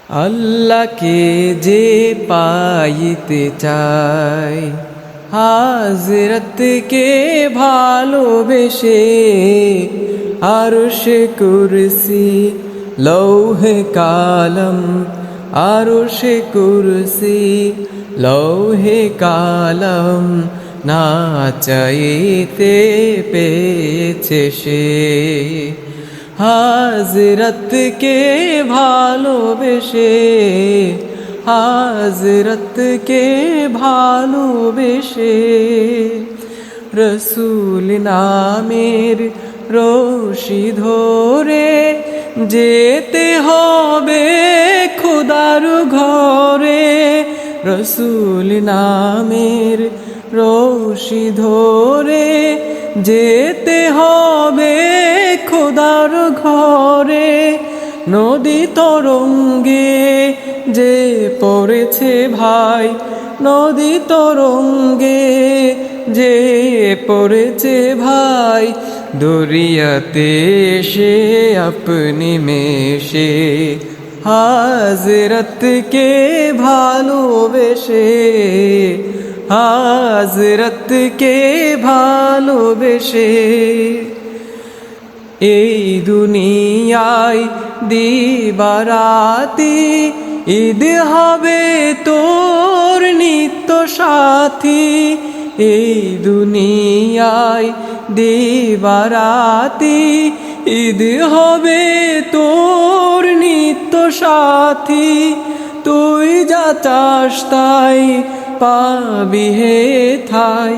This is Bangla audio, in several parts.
আল্লাহকে যে পাইতে চাই, হাজরতকে ভালোবেসে আরশ কুরসি লৌহে কালম, আরশ কুরসি লৌহে কালম না চাইতে পেয়েছে সে। হাজরতকে ভালোবেসে, হাজরতকে ভালোবেসে রসূল নামের রশি ধরে যেতে হবে খোদার ঘরে। রসূল নামের রশি ধরে যেতে হবে খোদার ঘরে। নদী তরঙ্গে যে পড়েছে ভাই, নদী তরঙ্গে যে পড়েছে ভাই, দরিয়াতে সে আপনি মেশে। হাজরতকে ভালোবেসে, হাজরতকে ভালোবেসে এই দুনিয়ায় দিবারাতি ঈদ হবে তোর নিত্য সাথী। এই দুনিয়ায় দিবারাতি ঈদ হবে তোর নিত্য সাথী। তুই যা চাস তাই পাবি হে ঠাই,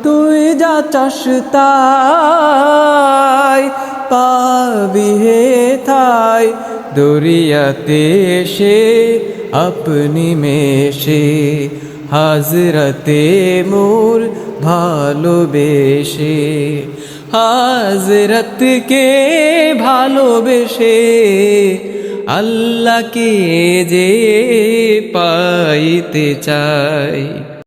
তুই যা চাস তাই পাবি হে ঠাই। দরিয়াতে সে আপনি মেশে, হাজরতে মোর ভালোবেসে। হাজরতকে ভালোবেসে আল্লাহকে যে পাইতে চাই।